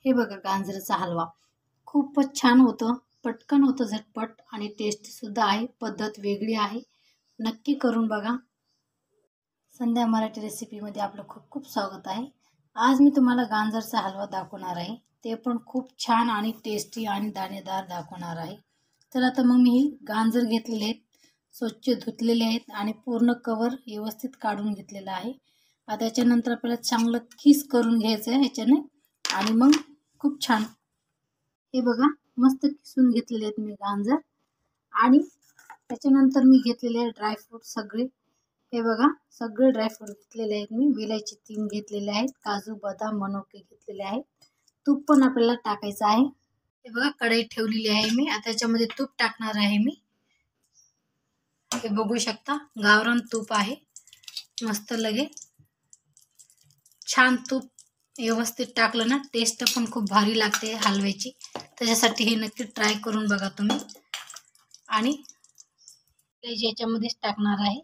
हे बघा गाजराचा हलवा खूपच छान होतं, पटकन होतं, झटपट आणि टेस्टी सुद्धा आहे. पद्धत वेगळी आहे, नक्की करून बघा. संध्या मराठी रेसिपीमध्ये आपलं खूप खूप स्वागत आहे. आज मी तुम्हाला गाजरचा हलवा दाखवणार आहे, ते पण खूप छान आणि टेस्टी आणि दाणेदार दाखवणार आहे. तर आता मग मी गाजर घेतलेले आहेत, स्वच्छ धुतलेले आहेत आणि पूर्ण कवर व्यवस्थित काढून घेतलेलं आहे. आता त्याच्यानंतर आपल्याला चांगलं किस करून घ्यायचं आहे ह्याच्याने आणि मग खूप छान हे बघा मस्त किसून घेतलेले आहेत मी गाजर. आणि त्याच्यानंतर मी घेतलेले आहे ड्रायफ्रूट सगळे. हे बघा सगळे ड्रायफ्रूट घेतलेले आहेत मी. विलायची 3 घेतलेले आहेत, काजू बदाम मनुके घेतलेले आहेत. तूप पण आपल्याला टाकायचं आहे. हे बघा कढई ठेवलेली आहे मी, आता त्याच्यामध्ये तूप टाकणार आहे मी. हे बघू शकता गावरान तूप आहे, मस्त लगे छान तूप व्यवस्थित टाकलं ना टेस्ट पण खूप भारी लागते हलव्याची. त्याच्यासाठी हे नक्की ट्राय करून बघा तुम्ही. आणि याच्यामध्येच टाकणार आहे,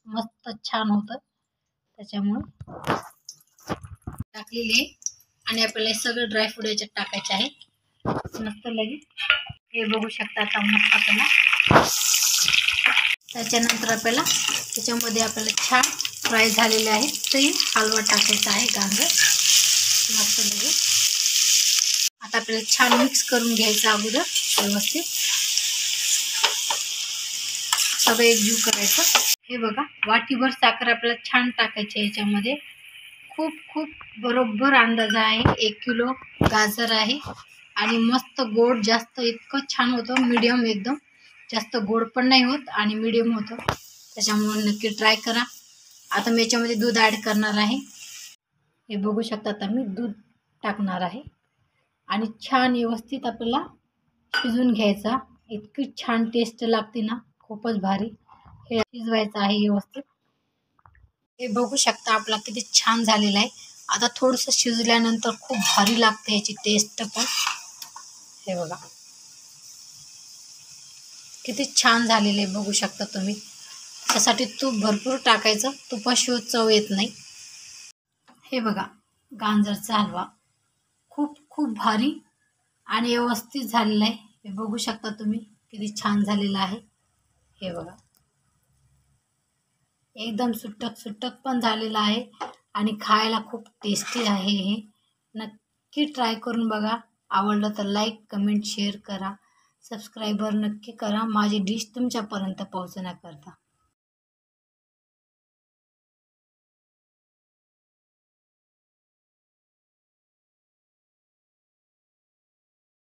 मस्त छान होतं त्याच्यामुळे टाकलेले. आणि आपल्याला सगळे ड्रायफ्रूट याच्यात टाकायचे आहे मस्त लगे. हे बघू शकता आता मस्त आपल्याला. त्याच्यानंतर आपल्याला त्याच्यामध्ये आपल्याला छान फ्राय झालेले आहे ते हलवा टाकायचा आहे गाजर मस्त लगे. आता आपल्याला छान मिक्स करून घ्यायचं अगोदर व्यवस्थित, सगळं एकजीव करायचं. हे बघा वाटीभर साखर आपल्याला छान टाकायची आहे याच्यामध्ये. खूप खूप बरोबर अंदाज आहे. 1 किलो गाजर आहे आणि मस्त गोड जास्त इतकं छान होतं. मीडियम एकदम, जास्त गोड पण नाही होत आणि मीडियम होतं, त्याच्यामुळे नक्की ट्राय करा. आता मी याच्यामध्ये दूध ॲड करणार आहे. हे बघू शकता आता मी दूध टाकणार आहे आणि छान व्यवस्थित आपल्याला शिजवून घ्यायचा. इतकी छान टेस्ट लागते ना, खूपच भारी. हे शिजवायचं आहे व्यवस्थित. हे बघू शकता आपला किती छान झालेला आहे. आता थोडंसं शिजल्यानंतर खूप भारी लागते याची टेस्ट पण. हे बघा किती छान झालेले आहे, बघू शकता तुम्ही. त्यासाठी तूप भरपूर टाकायचं, तुपाशिवाय चव येत नाही. हे बघा गाजरचा हलवा खूप खूप भारी आणि व्यवस्थित झालेला आहे. हे बघू शकता तुम्ही किती छान झालेला आहे. हे बघा एकदम सुट्टक सुट्टक पण झालेला आहे आणि खायला खूप टेस्टी आहे. हे नक्की ट्राय करून बघा. आवडलं तर लाईक कमेंट शेअर करा, सबस्क्राईबर नक्की करा माझी डिश तुमच्यापर्यंत पोहोचण्याकरता.